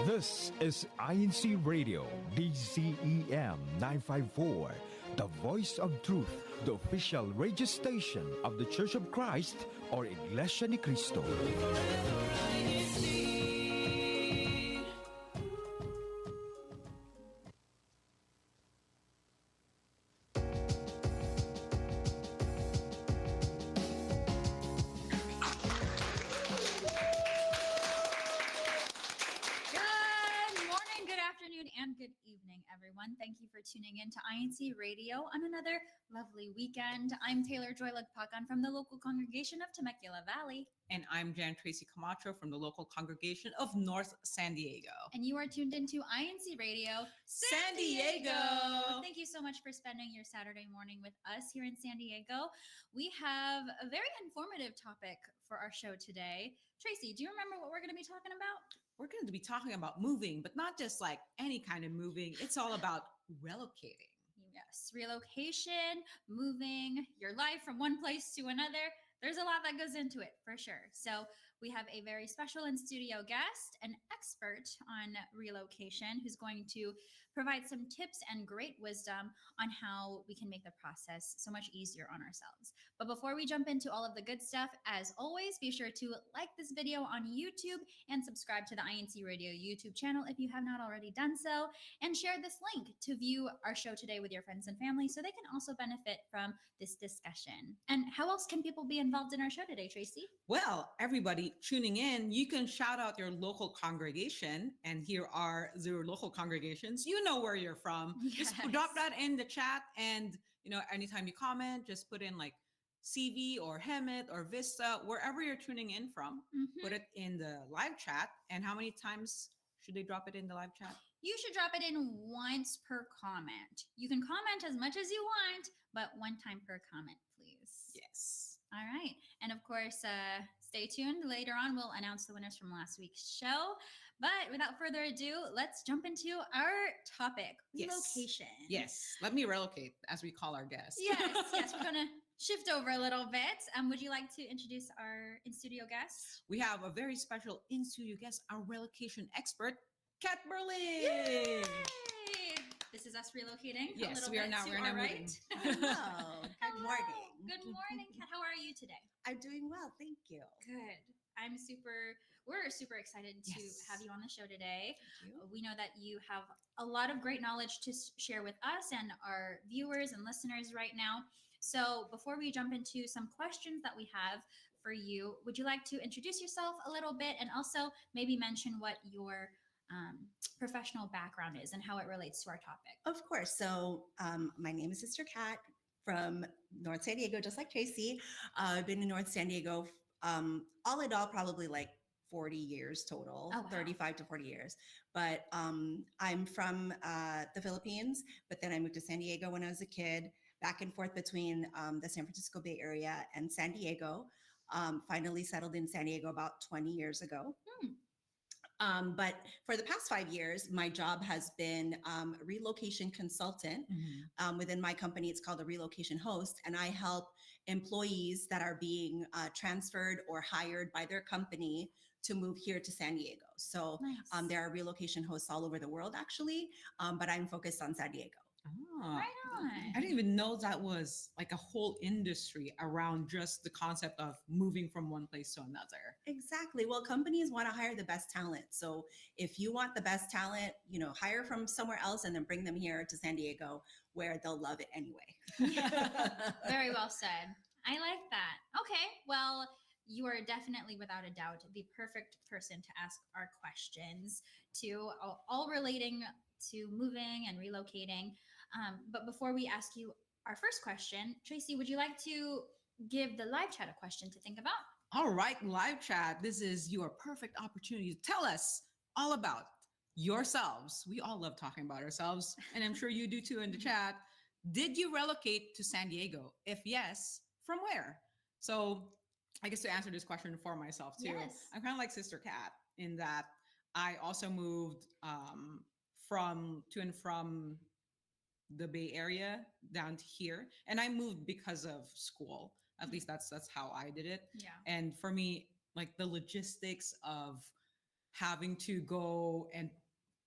This is INCRadio, DZEM 954, the voice of truth, the official radio station of the Church of Christ, or Iglesianicristo. And good evening, everyone. Thank you for tuning in to INCRadio on another lovely weekend. I'm Taylor Joy Lagpakan from the local congregation of Temecula Valley. And I'm Jan Tracy Camacho from the local congregation of North San Diego. And you are tuned into INCRadio San Diego. Thank you so much for spending your Saturday morning with us here in San Diego. We have a very informative topic for our show today. Tracy, do you remember what we're going to be talking about? We're going to be talking about moving, but not just like any kind of moving. It's all about relocating. Yes, relocation, moving your life from one place to another. There's a lot that goes into it for sure. So we have a very special in-studio guest, an expert on relocation, who's going to provide some tips and great wisdom on how we can make the process so much easier on ourselves. But before we jump into all of the good stuff, as always, be sure to like this video on YouTube and subscribe to the INCRadio YouTube channel if you have not already done so, and share this link to view our show today with your friends and family so they can also benefit from this discussion. And how else can people be involved in our show today, Tracy? Well, everybody tuning in, you can shout out your local congregation, and here are your local congregations. You know where you're from. Yes. Just drop that in the chat, and anytime you comment, just put in like CV or Hemet or Vista, wherever you're tuning in from. Put it in the live chat. And how many times should they drop it in the live chat? You should drop it in once per comment. You can comment as much as you want, but one time per comment, please. Yes. All right. And of course, stay tuned. Later on, we'll announce the winners from last week's show. But without further ado, let's jump into our topic, relocation. Yes. Let me relocate, as we call our guest. Yes. We're going to shift over a little bit. Would you like to introduce our in-studio guest? We have a very special in-studio guest, our relocation expert, Kat Berling. Yay! This is us relocating. Yes, we are now. We're now moving. Hello. Good morning. Good morning, Kat. How are you today? I'm doing well, thank you. Good. We're super excited to have you on the show today. Thank you. We know that you have a lot of great knowledge to share with us and our viewers and listeners right now. So before we jump into some questions that we have for you, would you like to introduce yourself a little bit and also maybe mention what your professional background is and how it relates to our topic? Of course. So my name is Sister Kat from North San Diego, just like Tracy. I've been in North San Diego all in all probably like 40 years total, 35 to 40 years. But I'm from the Philippines, but then I moved to San Diego when I was a kid, back and forth between the San Francisco Bay Area and San Diego. Finally settled in San Diego about 20 years ago. But for the past 5 years, my job has been a relocation consultant. Within my company, it's called a relocation host, and I help employees that are being transferred or hired by their company to move here to San Diego. So there are relocation hosts all over the world, actually, but I'm focused on San Diego. Oh, right on. I didn't even know that was like a whole industry around just the concept of moving from one place to another. Exactly. Well, companies want to hire the best talent. So if you want the best talent, hire from somewhere else and then bring them here to San Diego where they'll love it anyway. Very well said. I like that. Okay. Well, you are definitely, without a doubt, the perfect person to ask our questions to, all relating to moving and relocating. But before we ask you our first question, Tracy, would you like to give the live chat a question to think about? All right, live chat. This is your perfect opportunity to tell us all about yourselves. We all love talking about ourselves, and I'm sure you do too in the chat. Did you relocate to San Diego? If yes, from where? So I guess to answer this question for myself too, I'm kind of like Sister Kat in that I also moved from the Bay Area down to here, and I moved because of school. At least that's how I did it. Yeah. And for me, like the logistics of having to go and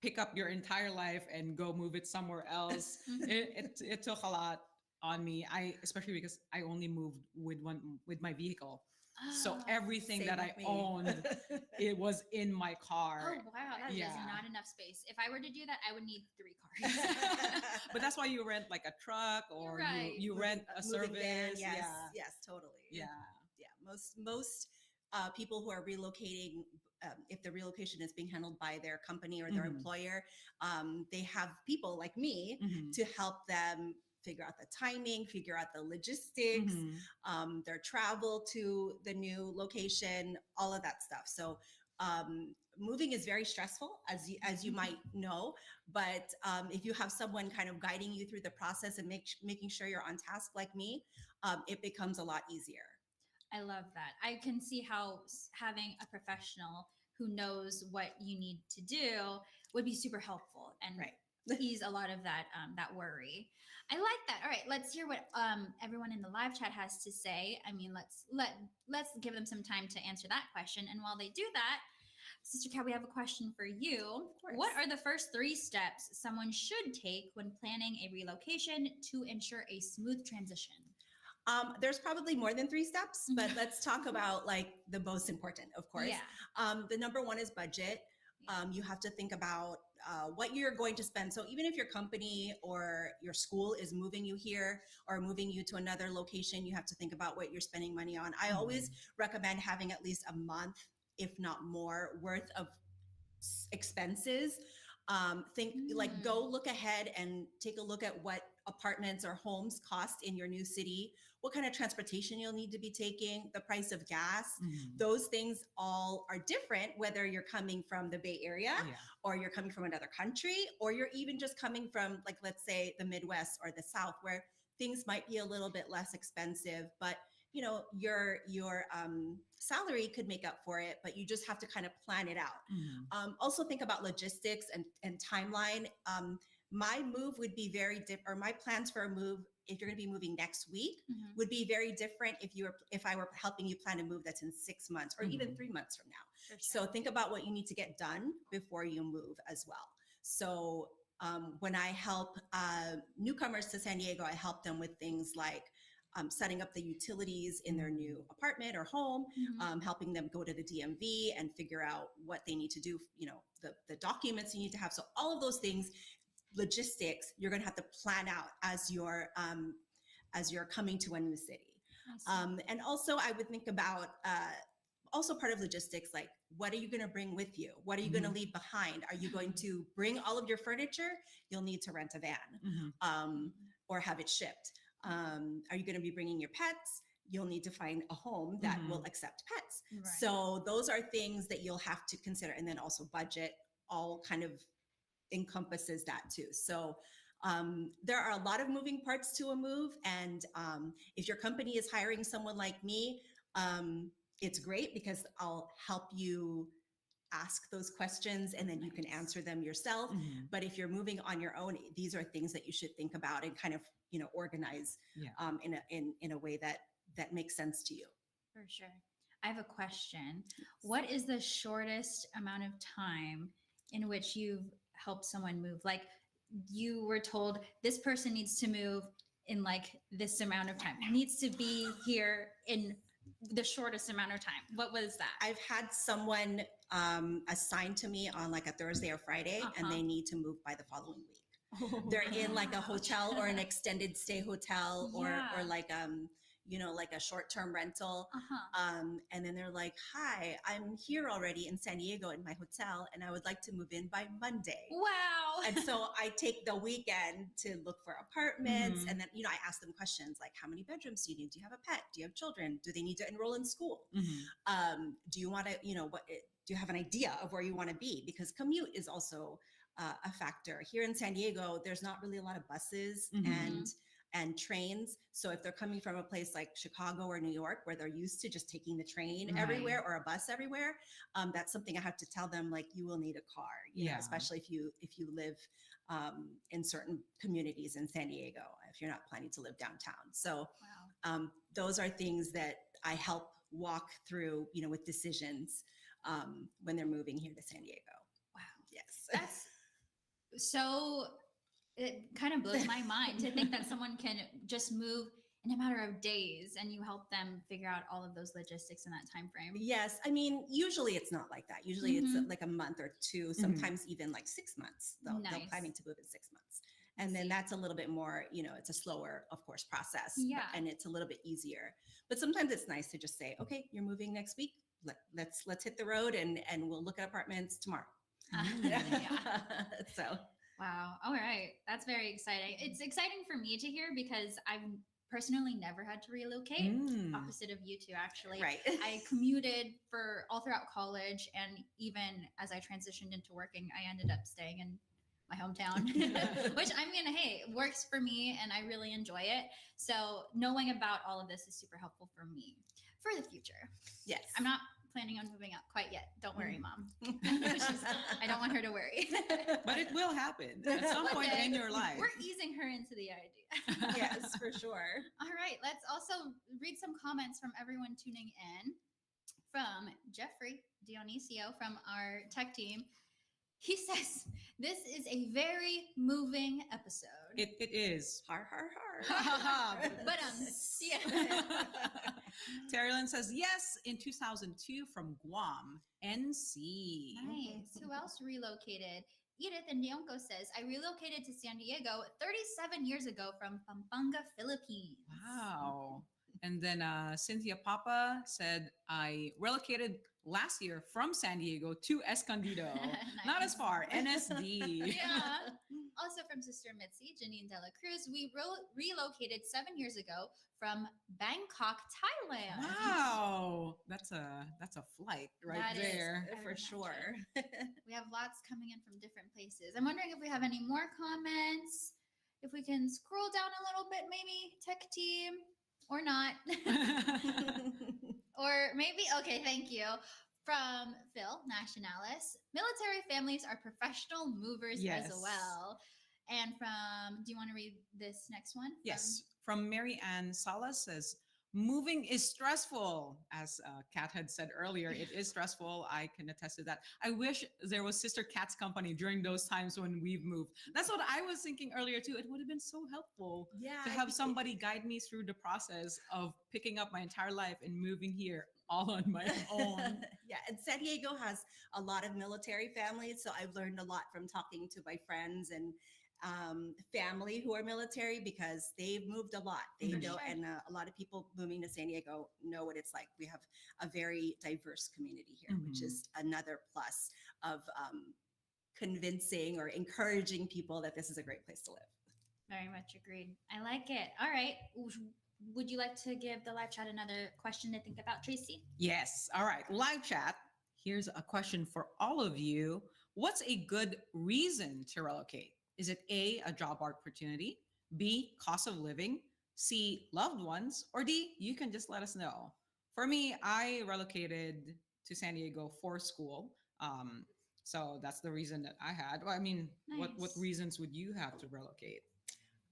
pick up your entire life and go move it somewhere else. It took a lot on me. Especially because I only moved with my vehicle. So everything Same that I with me. owned, it was in my car. Oh wow, that is Yeah. not enough space. If I were to do that, I would need 3 cars. But that's why you rent like a truck or Right. you rent a Moving service. van, yes, Yeah. yes, totally. Yeah. Yeah. Most people who are relocating, if the relocation is being handled by their company or their Mhm. employer, they have people like me Mhm. to help them figure out the timing, figure out the logistics, Mhm. their travel to the new location, all of that stuff. So moving is very stressful, as you might know. But if you have someone kind of guiding you through the process and making sure you're on task like me, it becomes a lot easier. I love that. I can see how having a professional who knows what you need to do would be super helpful and Right. ease a lot of that that worry. I like that. All right, let's hear what everyone in the live chat has to say. I mean, let's give them some time to answer that question. And while they do that, Sister Kat, we have a question for you. course. What are the first 3 steps someone should take when planning a relocation to ensure a smooth transition? There's probably more than 3 steps, but let's talk about like the most important, of course. Yeah. The number one is budget. You have to think about what you're going to spend. So even if your company or your school is moving you here or moving you to another location, you have to think about what you're spending money on. I always recommend having at least a month, if not more, worth of expenses. Go look ahead and take a look at what apartments or homes cost in your new city, what kind of transportation you'll need to be taking, the price of gas. Those things all are different, whether you're coming from the Bay Area or you're coming from another country, or you're even just coming from, like, let's say the Midwest or the South, where things might be a little bit less expensive, but you know, your salary could make up for it, but you just have to kind of plan it out. Also think about logistics and timeline. My move would be very different, or my plans for a move, if you're going to be moving next week, would be very different if I were helping you plan a move that's in 6 months or even 3 months from now. Sure. So think about what you need to get done before you move as well. So when I help newcomers to San Diego, I help them with things like setting up the utilities in their new apartment or home, helping them go to the DMV and figure out what they need to do, you know, the documents you need to have. So all of those things, logistics, you're going to have to plan out as you're coming to a new city. And also I would think about also part of logistics, like what are you going to bring with you? What are you going to leave behind? Are you going to bring all of your furniture? You'll need to rent a van or have it shipped. Are you going to be bringing your pets? You'll need to find a home that will accept pets. Right. So those are things that you'll have to consider. And then also budget all kind of encompasses that too. So there are a lot of moving parts to a move. And if your company is hiring someone like me, it's great because I'll help you ask those questions and then you can answer them yourself. But if you're moving on your own, these are things that you should think about and kind of, you know, organize in a way that makes sense to you. For sure. I have a question. What is the shortest amount of time in which you've helped someone move? Like you were told this person needs to move in like this amount of time, needs to be here in the shortest amount of time. What was that? I've had someone assigned to me on like a Thursday or Friday and they need to move by the following week. They're in like a hotel or an extended stay hotel or like you know, like a short-term rental. And then they're like, hi, I'm here already in San Diego in my hotel and I would like to move in by Monday. Wow. And so I take the weekend to look for apartments. And then, you know, I ask them questions like, how many bedrooms do you need? Do you have a pet? Do you have children? Do they need to enroll in school? Do you want to, you know, do you have an idea of where you want to be? Because commute is also a factor. Here in San Diego, there's not really a lot of buses and trains. So if they're coming from a place like Chicago or New York, where they're used to just taking the train everywhere or a bus everywhere, that's something I have to tell them, like, you will need a car, you know, especially if you live in certain communities in San Diego, if you're not planning to live downtown. So those are things that I help walk through, you know, with decisions when they're moving here to San Diego. Wow. Yes. That's so, it kind of blows my mind to think that someone can just move in a matter of days and you help them figure out all of those logistics in that time frame. Yes. I mean, usually it's not like that. Usually it's like a month or two, sometimes even like 6 months. They're planning to move in 6 months. And then that's a little bit more, it's a slower, of course, process. Yeah. And it's a little bit easier. But sometimes it's nice to just say, okay, you're moving next week. Let's hit the road and we'll look at apartments tomorrow. Yeah. So. Wow. All right. That's very exciting. It's exciting for me to hear because I've personally never had to relocate. Opposite of you two, actually. Right. I commuted for all throughout college, and even as I transitioned into working, I ended up staying in my hometown, which I mean, hey, works for me and I really enjoy it. So knowing about all of this is super helpful for me for the future. Yes. I'm not planning on moving out quite yet. Don't worry, Mom. I don't want her to worry. But it will happen at some point in your life. We're easing her into the idea. Yes, for sure. All right, let's also read some comments from everyone tuning in. From Jeffrey Dionisio from our tech team. He says, this is a very moving episode. It is. Har, har, har. But yeah. Terry Lynn says, yes, in 2002 from Guam, NC. Nice. Who else relocated? Edith Ndionko says, I relocated to San Diego 37 years ago from Pampanga, Philippines. Wow. And then Cynthia Papa said, I relocated last year from San Diego to Escondido. Nice. Not as far, NSD. Yeah. Also from Sister Mitzi, Janine Dela Cruz, we relocated 7 years ago from Bangkok, Thailand. Wow. That's a flight right That is there. For sure. We have lots coming in from different places. I'm wondering if we have any more comments. If we can scroll down a little bit, maybe tech team. Or not. Or maybe, okay, thank you. From Phil Nationalis, military families are professional movers as well. And from, do you want to read this next one? Yes. From Mary Ann Salas says, moving is stressful. As Kat had said earlier, it is stressful. I can attest to that. I wish there was Sister Kat's company during those times when we've moved. That's what I was thinking earlier too. It would have been so helpful to have somebody guide me through the process of picking up my entire life and moving here all on my own. Yeah, and San Diego has a lot of military families, so I've learned a lot from talking to my friends and family who are military because they've moved a lot. They know, and a lot of people moving to San Diego know what it's like. We have a very diverse community here, which is another plus of convincing or encouraging people that this is a great place to live. Very much agreed. I like it. All right. Would you like to give the live chat another question to think about, Tracy? Yes. All right. Live chat. Here's a question for all of you. What's a good reason to relocate? Is it A, a job opportunity, B, cost of living, C, loved ones, or D, you can just let us know. For me, I relocated to San Diego for school. So that's the reason that I had. Well, I mean, Nice. what reasons would you have to relocate?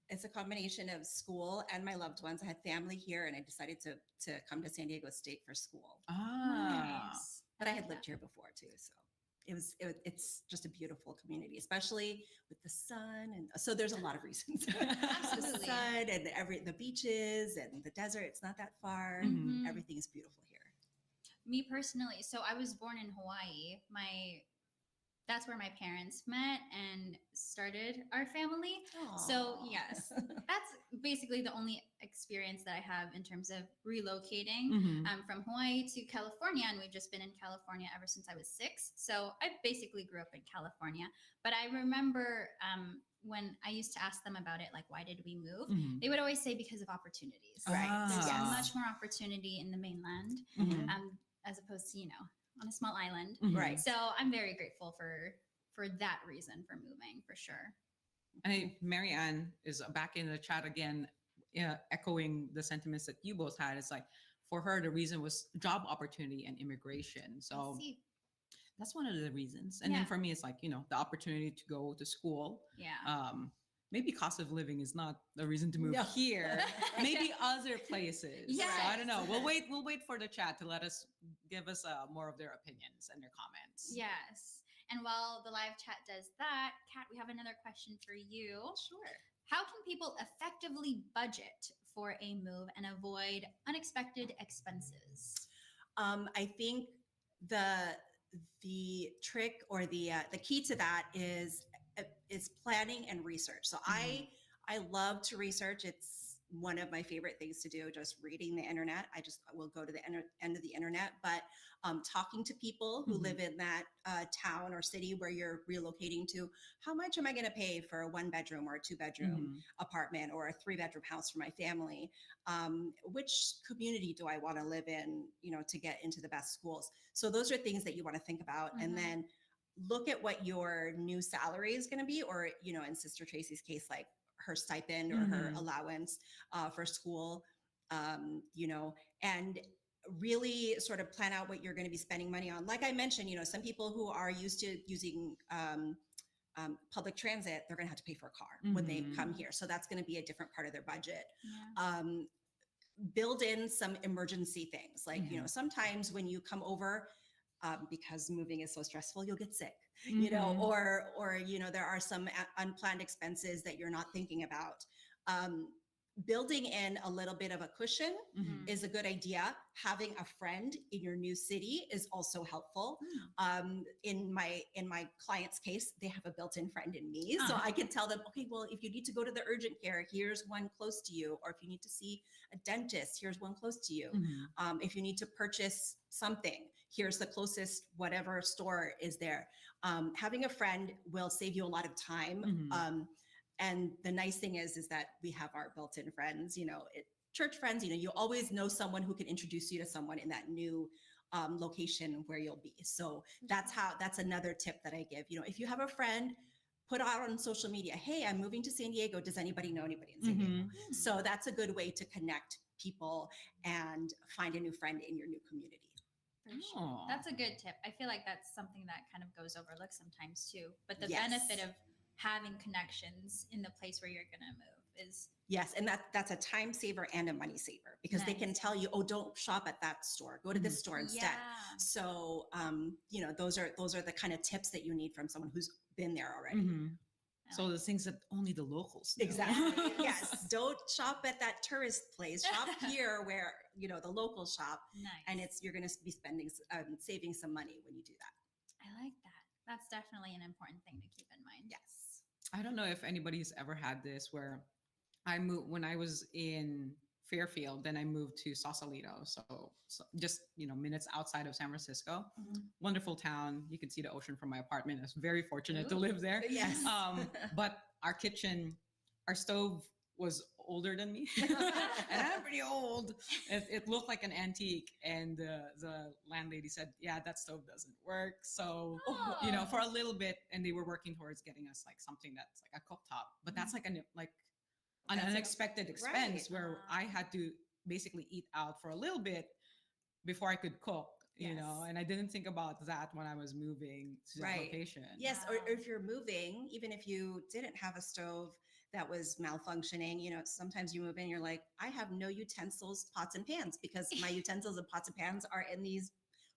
It's a combination of school and my loved ones. I had family here and I decided to come to San Diego State for school. Nice. But I had lived here before too, so it's just a beautiful community, especially with the sun, and so there's a lot of reasons. Absolutely. The sun and the beaches and the desert. It's not that far. Everything is beautiful here. Me personally, so I was born in Hawaii. That's where my parents met and started our family. So yes, that's basically the only experience that I have in terms of relocating from Hawaii to California. And we've just been in California ever since I was 6. So I basically grew up in California. But I remember when I used to ask them about it, like, why did we move? They would always say because of opportunities. Right. There's Yes. much more opportunity in the mainland as opposed to, on a small island. Right. So I'm very grateful for that reason for moving, for sure. Mary Ann is back in the chat again, echoing the sentiments that you both had. It's like, for her, the reason was job opportunity and immigration. So that's one of the reasons. And then for me, it's like, the opportunity to go to school. Yeah. maybe cost of living is not the reason to move No. here. Maybe other places. Yes. So I don't know. We'll wait for the chat to give us more of their opinions and their comments. Yes. And while the live chat does that, Kat, we have another question for you. Sure. How can people effectively budget for a move and avoid unexpected expenses? I think the trick or the key to that is planning and research. So I love to research. It's one of my favorite things to do, just reading the internet. I will go to the end of the internet, but talking to people who live in that town or city where you're relocating to, how much am I going to pay for a 1-bedroom or a 2-bedroom apartment or a 3-bedroom house for my family? Which community do I want to live in, to get into the best schools? So those are things that you want to think about. And then look at what your new salary is going to be, or, in Sister Tracy's case, like her stipend or her allowance for school, and really sort of plan out what you're going to be spending money on. Like I mentioned, some people who are used to using public transit, they're going to have to pay for a car when they come here. So that's going to be a different part of their budget. Yeah. Build in some emergency things. Like, sometimes when you come over, because moving is so stressful, you'll get sick, or there are some unplanned expenses that you're not thinking about. Building in a little bit of a cushion is a good idea. Having a friend in your new city is also helpful. In my client's case, they have a built-in friend in me. So I can tell them, okay, well, if you need to go to the urgent care, here's one close to you. Or if you need to see a dentist, here's one close to you. If you need to purchase something, here's the closest whatever store is there. Having a friend will save you a lot of time. And the nice thing is that we have our built-in friends, church friends, you always know someone who can introduce you to someone in that new location where you'll be. So that's another tip that I give. If you have a friend, put out on social media, hey, I'm moving to San Diego. Does anybody know anybody in San Diego? So that's a good way to connect people and find a new friend in your new community. For sure. That's a good tip. I feel like that's something that kind of goes overlooked sometimes too. But the benefit of having connections in the place where you're going to move is and that's a time saver and a money saver, because they can tell you, oh, don't shop at that store, go to this store instead. So those are the kind of tips that you need from someone who's been there already. So the things that only the locals know. Exactly. Yes. Don't shop at that tourist place. Shop here where the locals shop. And you're going to be saving some money when you do that. I like that. That's definitely an important thing to keep in mind. Yes. I don't know if anybody's ever had this where I moved when I was in Fairfield, then I moved to Sausalito. So just, minutes outside of San Francisco. Wonderful town. You can see the ocean from my apartment. I was very fortunate to live there. Yes. But our stove was older than me. And I'm pretty old. It looked like an antique. And the landlady said, yeah, that stove doesn't work. So, for a little bit, and they were working towards getting us like something that's like a cooktop. But that's like an unexpected expense where I had to basically eat out for a little bit before I could cook. And I didn't think about that when I was moving to that location. Yes. Or if you're moving, even if you didn't have a stove that was malfunctioning, sometimes you move in, you're like, I have no utensils, pots and pans, because my utensils and pots and pans are in these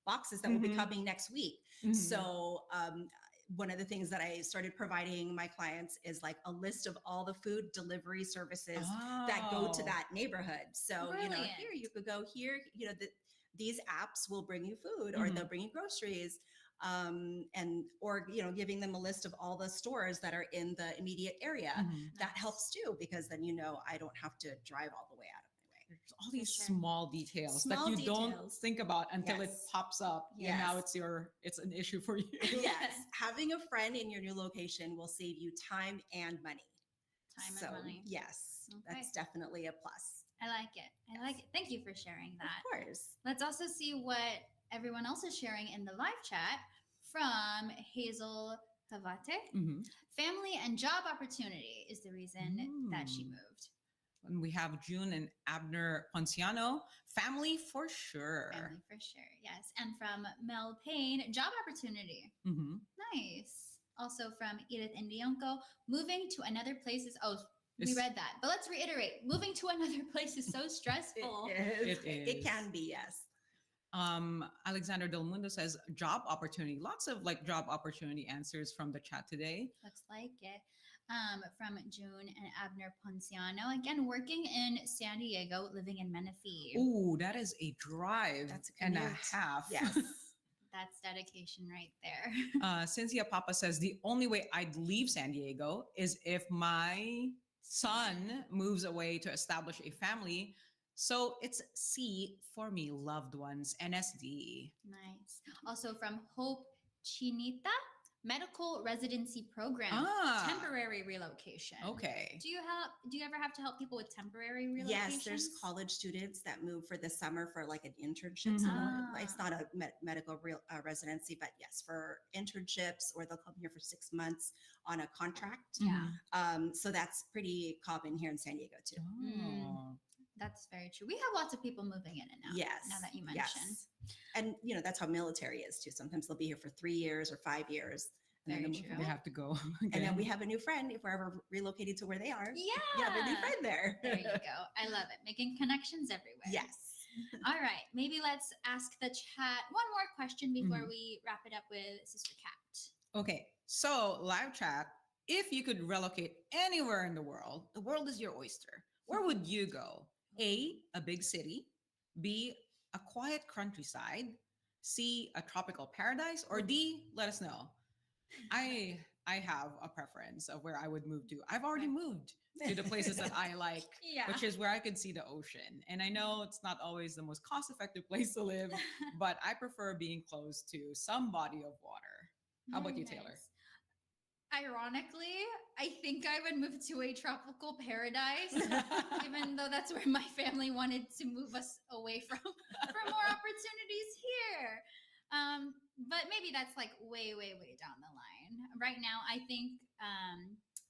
boxes that will be coming next week. So, one of the things that I started providing my clients is like a list of all the food delivery services that go to that neighborhood. So, here you could go here, these apps will bring you food, or they'll bring you groceries. Or giving them a list of all the stores that are in the immediate area. That helps too, because then I don't have to drive all the way out of my way. There's all these small details that you don't think about until it pops up. And now it's an issue for you. Yes. Having a friend in your new location will save you time and money. And money. Yes, that's definitely a plus. I like it. I like it. Thank you for sharing that. Of course. Let's also see what everyone else is sharing in the live chat from Hazel Havate. Family and job opportunity is the reason that she moved. And we have June and Abner Ponciano. Family for sure. Family for sure, yes. And from Mel Payne, job opportunity. Nice. Also from Edith Indionco, moving to another place is, we It's- read that, but let's reiterate. Moving to another place is so stressful. It It is. can be, yes. Alexander Del Mundo says job opportunity. Lots of like job opportunity answers from the chat today. Looks like it. From June and Abner Ponciano. Again, working in San Diego, living in Menifee. Ooh, that is a drive That's a and a commute. half. Yes. That's dedication right there. Cynthia Papa says the only way I'd leave San Diego is if my son moves away to establish a family. So it's C for me, loved ones, NSD. Nice. Also from Hope Chinita, medical residency program, Ah. temporary relocation. Okay. Do you ever have to help people with temporary relocations? Yes, there's college students that move for the summer for like an internship. So Mhm. it's not a medical residency, but yes, for internships, or they'll come here for 6 months on a contract. Yeah. So that's pretty common here in San Diego too. Oh. That's very true. We have lots of people moving in and out. Yes. Now that you mention. Yes. And that's how military is too. Sometimes they'll be here for 3 years or 5 years. And Very then they'll move true. They back. have to go. And then again. we have a new friend if we're ever relocated to where they are. Yeah. You have a new friend there. There you go. I love it. Making connections everywhere. Yes. All right. Maybe let's ask the chat one more question before Mhm. we wrap it up with Sister Kat. Okay, so live chat. If you could relocate anywhere in the world is your oyster. Where would you go? A big city. B, a quiet countryside. C, a tropical paradise. Or D, let us know. I have a preference of where I would move to. I've already moved to the places that I like, Yeah. which is where I could see the ocean. And I know it's not always the most cost-effective place to live, but I prefer being close to some body of water. How about Very you, Taylor? nice. Ironically, I think I would move to a tropical paradise, even though that's where my family wanted to move us away from for more opportunities here. But maybe that's like way, way, way down the line. Right now, I think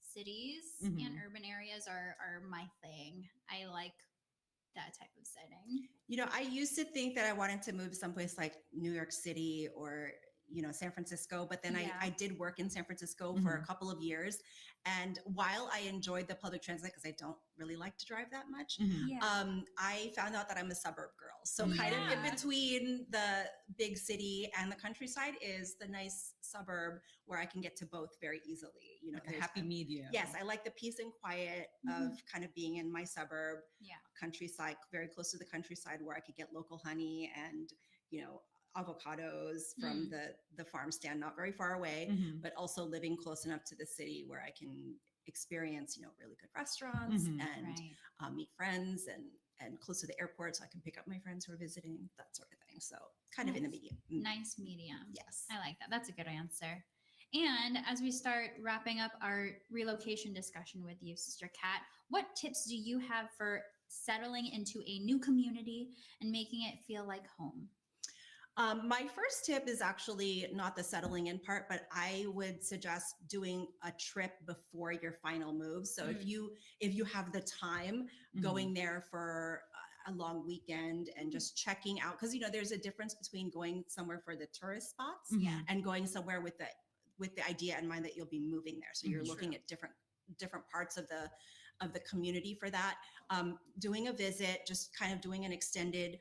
cities and Mhm. urban areas are my thing. I like that type of setting. I used to think that I wanted to move someplace like New York City or San Francisco, but then Yeah. I did work in San Francisco for a Mhm. couple of years. And while I enjoyed the public transit, because I don't really like to drive that much, Mhm. I found out that I'm a suburb girl. So kind of in Yeah. between the big city and the countryside is the nice suburb where I can get to both very easily. Like a there's happy medium. Yes, I like the peace and quiet of kind of being in my suburb, Yeah. countryside, very close to the countryside, where I could get local honey and avocados from the farm stand not very far away, Mhm. but also living close enough to the city where I can experience really good restaurants Mhm. and Right. meet friends and close to the airport, so I can pick up my friends who are visiting, that sort of thing. So kind of in the Nice. medium. Nice medium. Yes. I like that. That's a good answer. And as we start wrapping up our relocation discussion with you, Sister Kat, what tips do you have for settling into a new community and making it feel like home? My first tip is actually not the settling in part, but I would suggest doing a trip before your final move. So if you have the time, Mhm. going there for a long weekend and just checking out, because there's a difference between going somewhere for the tourist spots Mhm. Yeah. and going somewhere with the idea in mind that you'll be moving there. So you're Mhm. looking at different parts of the community for that. Doing a visit, just kind of doing an extended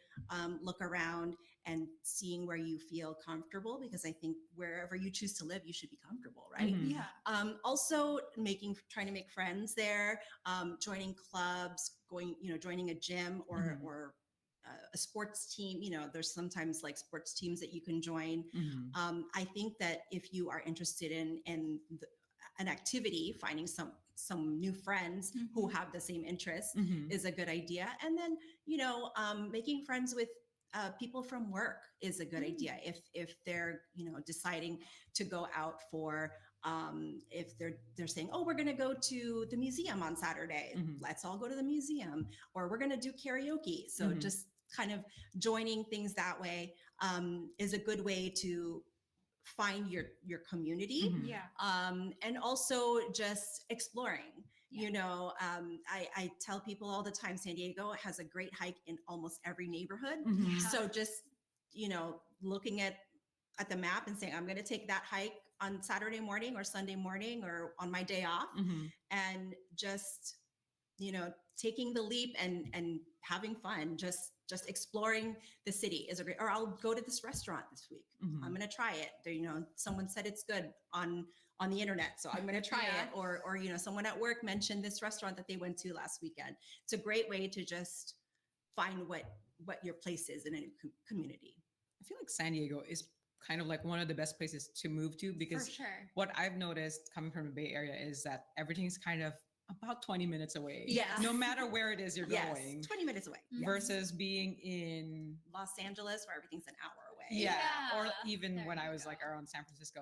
look around and seeing where you feel comfortable, because I think wherever you choose to live, you should be comfortable, right? Mhm. Yeah. Also trying to make friends there, joining clubs, joining a gym Mhm. or a sports team. There's sometimes like sports teams that you can join. Mhm. I think that if you are interested in an activity, finding some new friends who have the same interests Mhm. is a good idea. And then, making friends with people from work is a good idea. If they're, deciding to go out for, if they're saying, oh, we're going to go to the museum on Saturday, Mhm. let's all go to the museum, or we're going to do karaoke. So Mhm. just kind of joining things that way is a good way to find your community. Mhm. Yeah. And also just exploring. Yeah. I tell people all the time, San Diego has a great hike in almost every neighborhood. Mhm. Yeah. So just, looking at the map and saying, I'm going to take that hike on Saturday morning or Sunday morning or on my day off, and just, taking the leap and having fun, just exploring the city is a great, or I'll go to this restaurant this week. I'm going to try it. Someone said it's good on the internet, so I'm going to try it. Or, someone at work mentioned this restaurant that they went to last weekend. It's a great way to just find what your place is in a community. I feel like San Diego is kind of like one of the best places to move to, because For sure. what I've noticed coming from the Bay Area is that everything's kind of about 20 minutes away. Yes. No matter where it is you're going. 20 minutes away. Versus being in Los Angeles, where everything's an hour away. Yeah. Or Yeah, even there when you I was go. like around San Francisco,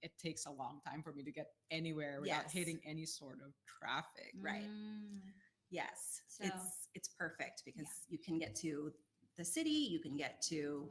it takes a long time for me to get anywhere without Yes. hitting any sort of traffic. Right. Mm. Yes. So- It's perfect because you can get to the city, you can get to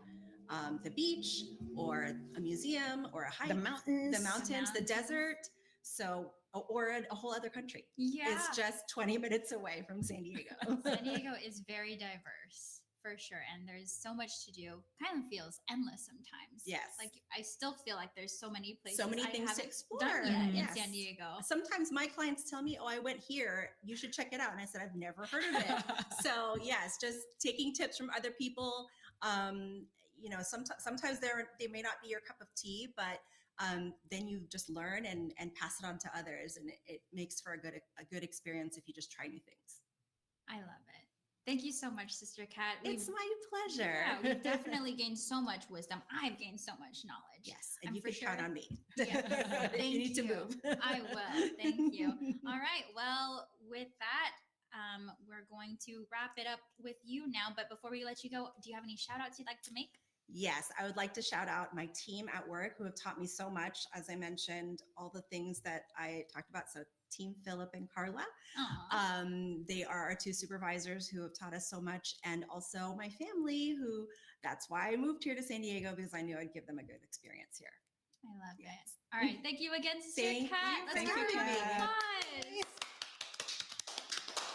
the beach or a museum or a hike, The mountains. the desert. So, or a whole other country. Yeah. It's just 20 minutes away from San Diego. San Diego is very diverse, for sure. And there's so much to do. Kind of feels endless sometimes. Yes. Like I still feel like there's so many places. So many I things to haven't explore. done yet Yes. in San Diego. Sometimes my clients tell me, "Oh, I went here. You should check it out." And I said, "I've never heard of it." So yes, just taking tips from other people. Sometimes they may not be your cup of tea, but then you just learn and pass it on to others, and it makes for a good experience if you just try new things. I love it. Thank you so much, Sister Kat. It's my pleasure. Yeah, we've definitely gained so much wisdom. I've gained so much knowledge. Yes, and And you for can count sure- on me. Yeah. If you need to Thank move. I will. Thank you. All right. Well, with that, we're going to wrap it up with you now. But before we let you go, do you have any shout outs you'd like to make? Yes, I would like to shout out my team at work who have taught me so much. As I mentioned, all the things that I talked about. So Team Philip and Carla. Aw. They are our two supervisors who have taught us so much. And also my family, who that's why I moved here to San Diego, because I knew I'd give them a good experience here. I love Yes. it. All right. Thank you again, Sister Thank Kat. you. Let's Thank give you, her a round of Kat. applause.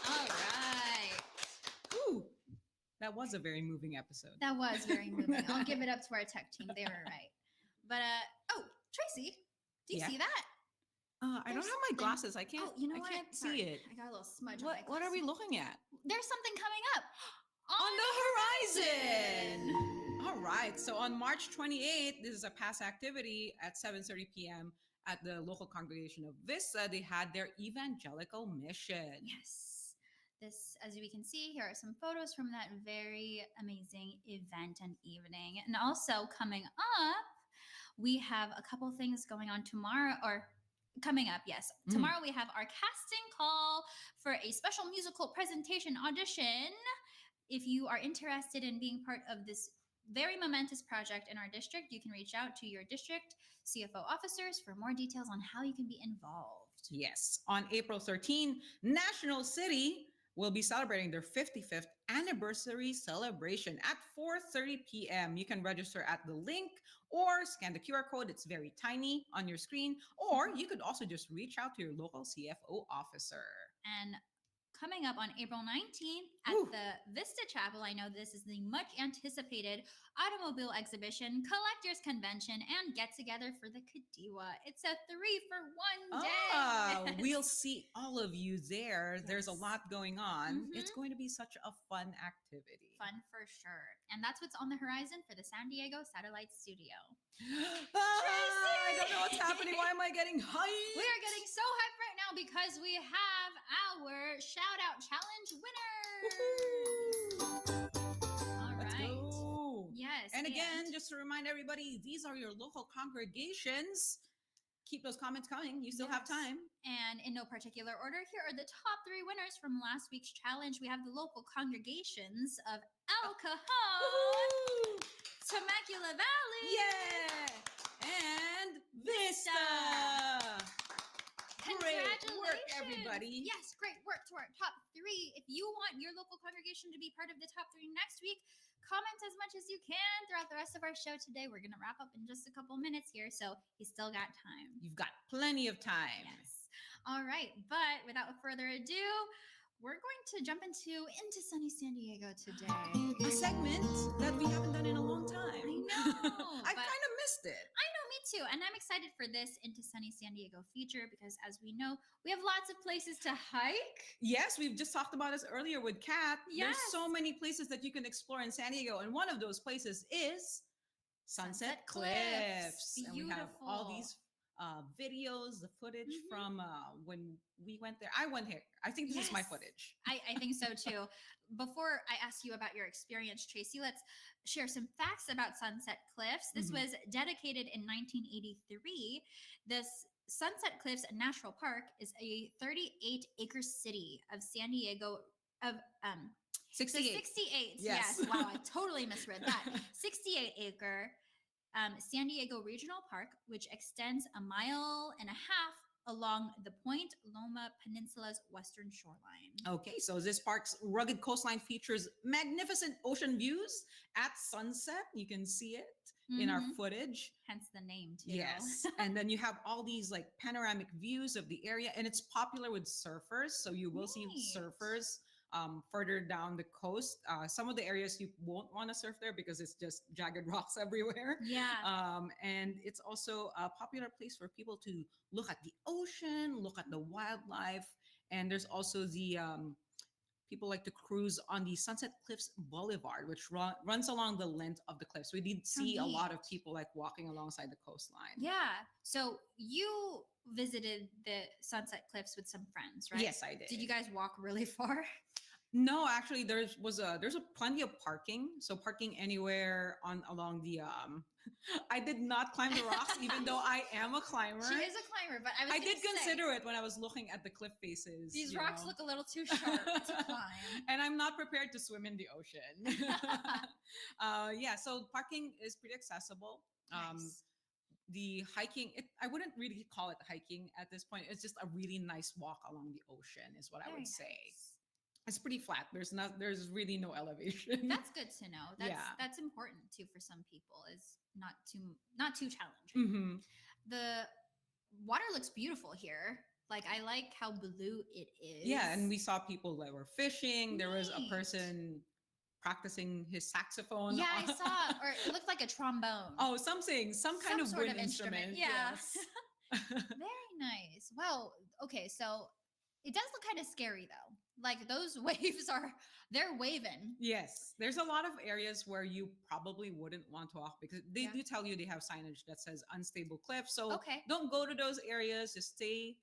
All right. Ooh, that was a very moving episode. That was very moving. I'll give it up to our tech team. They were right. But oh, Tracy, do you Yeah. see that? I don't There's have my something- glasses. I can't. Oh, you know I what? can't Sorry. see it. I got a little smudge. on What my What are we glasses. looking at? There's something coming up On the horizon. All right. So on March 28th, this is a past activity at 7:30 p.m. at the local congregation of Vista. They had their evangelical mission. Yes. This, as we can see, here are some photos from that very amazing event and evening. And also coming up, we have a couple things going on tomorrow, or coming up, yes. Mm. Tomorrow we have our casting call for a special musical presentation audition. If you are interested in being part of this very momentous project in our district, you can reach out to your district CFO officers for more details on how you can be involved. Yes. On April 13, National City will be celebrating their 55th anniversary celebration at 4:30 p.m. You can register at the link or scan the QR code. It's very tiny on your screen. Or you could also just reach out to your local CFO officer. And coming up on April 19th at Ooh. the Vista Chapel, I know this is the much anticipated automobile exhibition, collectors convention, and get together for the Kadiwa. It's a 3-for-1 day. We'll see all of you there. There's a Yes. lot going on. Mhm. It's going to be such a fun activity. Fun for sure. And that's what's on the horizon for the San Diego Satellite Studio. I don't know what's happening. Why am I getting hyped? We are getting so hyped right now because we have our shout out challenge winner. All Let's right. go. Yes. And again, just to remind everybody, these are your local congregations. Keep those comments coming. You still have Yes. time. And in no particular order, here are the top 3 winners from last week's challenge. We have the local congregations of El Cajon, Woohoo! Temecula Valley, Yeah! And Vista! Great work, Congratulations. everybody. Yes, great work to our top 3. If you want your local congregation to be part of the top 3 next week, comment as much as you can throughout the rest of our show today. We're going to wrap up in just a couple minutes here, so you still got time. You've got plenty of time. Yes. All right. But without further ado, we're going to jump into sunny San Diego today. A segment that we haven't done in a long time. I know, I but- kind of missed it. I know, me too. And I'm excited for this Into Sunny San Diego feature because, as we know, we have lots of places to hike. Yes, we've just talked about this earlier with Kat. Yes. There's so many places that you can explore in San Diego, and one of those places is Sunset Cliffs. And we have all these videos, the footage from when we went there. I went here. I think this is my footage. I think so too. Before I ask you about your experience, Tracy, let's share some facts about Sunset Cliffs. This was dedicated in 1983. This Sunset Cliffs National Park is a 38-acre city of San Diego of 68. 68. Yes. Wow, I totally misread that. 68-acre San Diego Regional Park, which extends 1.5 miles along the Point Loma Peninsula's western shoreline. Okay, so this park's rugged coastline features magnificent ocean views at sunset. You can see it in our footage. Hence the name too. Yes. And then you have all these like panoramic views of the area, and it's popular with surfers. So you will see surfers further down the coast. Some of the areas you won't want to surf there because it's just jagged rocks everywhere. Yeah. And it's also a popular place for people to look at the ocean, look at the wildlife. And there's also the people like to cruise on the Sunset Cliffs Boulevard, which runs along the length of the cliffs. We did see a lot of people like walking alongside the coastline. Yeah. So you visited the Sunset Cliffs with some friends, right? Yes, I did. Did you guys walk really far? No, actually, there's a plenty of parking. So parking anywhere along the I did not climb the rocks, even though I am a climber. She is a climber, but I did consider it when I was looking at the cliff faces. These rocks look a little too sharp to climb. And I'm not prepared to swim in the ocean. Yeah, so parking is pretty accessible. Nice. The hiking, I wouldn't really call it hiking at this point. It's just a really nice walk along the ocean is what I would say. It's pretty flat. There's really no elevation. That's good to know. That's important too for some people, is not too challenging. Mm-hmm. The water looks beautiful here. Like, I like how blue it is. Yeah, and we saw people that were fishing. There was a Neat. person practicing his saxophone. Yeah, I saw, or it looked like a trombone. Oh, some kind of sort wind of instrument. instrument. Yeah. Yes. Very nice. Well, okay, so it does look kind of scary though. Like, those waves they're waving. Yes. There's a lot of areas where you probably wouldn't want to walk because they do tell you they have signage that says unstable cliff. So don't go to those areas. Just stay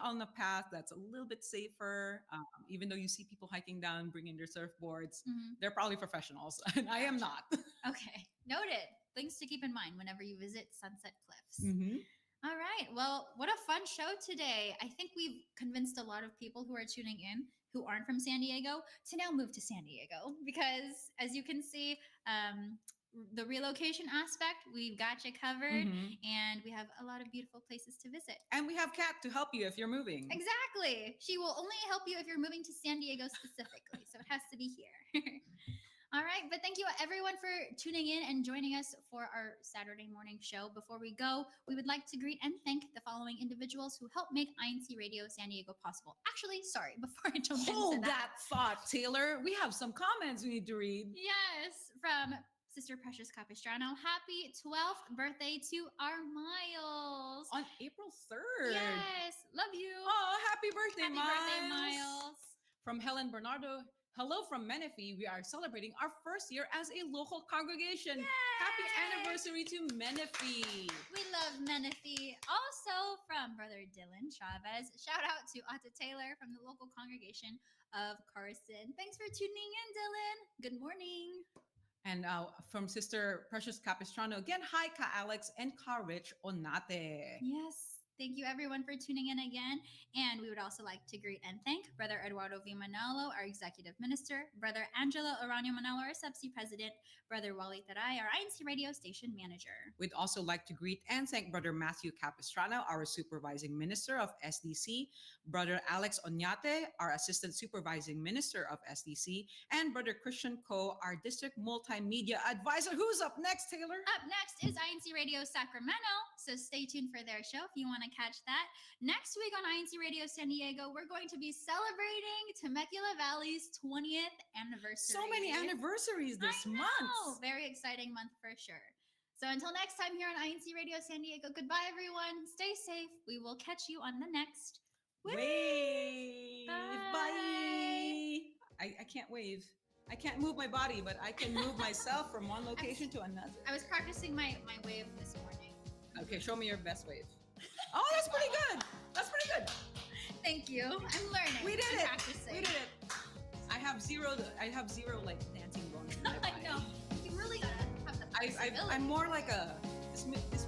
on the path that's a little bit safer. Even though you see people hiking down, bringing their surfboards, they're probably professionals, and I am not. Okay, noted. Things to keep in mind whenever you visit Sunset Cliffs. Mm-hmm. All right. Well, what a fun show today. I think we've convinced a lot of people who are tuning in who aren't from San Diego to now move to San Diego because, as you can see, the relocation aspect, we've got you covered, and we have a lot of beautiful places to visit. And we have Kat to help you if you're moving. Exactly. She will only help you if you're moving to San Diego specifically. So it has to be here. All right. But thank you everyone for tuning in and joining us for our Saturday morning show. Before we go, we would like to greet and thank the following individuals who help make INCRadio San Diego possible. Actually, sorry, before I jump Hold into that thought, Taylor. We have some comments we need to read. Yes, from Sister Precious Capistrano. Happy 12th birthday to our Miles. On April 3rd. Yes, love you. Oh, happy birthday, Happy Miles. birthday, Miles. From Helen Bernardo. Hello from Menifee. We are celebrating our first year as a local congregation. Yay! Happy anniversary to Menifee. We love Menifee. Also from Brother Dylan Chavez. Shout out to Atta Taylor from the local congregation of Carson. Thanks for tuning in, Dylan. Good morning. And from Sister Precious Capistrano, again, hi, Ka Alex and Ka Rich Onate. Yes. Thank you, everyone, for tuning in again. And we would also like to greet and thank Brother Eduardo V. Manalo, our Executive Minister, Brother Angelo Aranio Manalo, our CEBSI President, Brother Wally Taray, our INCRadio Station Manager. We'd also like to greet and thank Brother Matthew Capistrano, our Supervising Minister of SDC, Brother Alex Onyate, our Assistant Supervising Minister of SDC, and Brother Christian Ko, our District Multimedia Advisor. Who's up next, Taylor? Up next is INCRadio Sacramento, so stay tuned for their show if you want to catch that. Next week on INCRadio San Diego, we're going to be celebrating Temecula Valley's 20th anniversary. So many anniversaries this month. Very exciting month for sure. So until next time here on INC Radio San Diego, goodbye, everyone. Stay safe. We will catch you on the next Wave. Bye. I can't wave. I can't move my body, but I can move myself from one location to another. I was practicing my wave this morning. Okay, show me your best wave. Oh, that's pretty good. That's pretty good. Thank you. I'm learning. We did I'm it. Practicing. We did it. I have zero like dancing bones in my body. I know. You really gotta have the flexibility. I'm more like a, this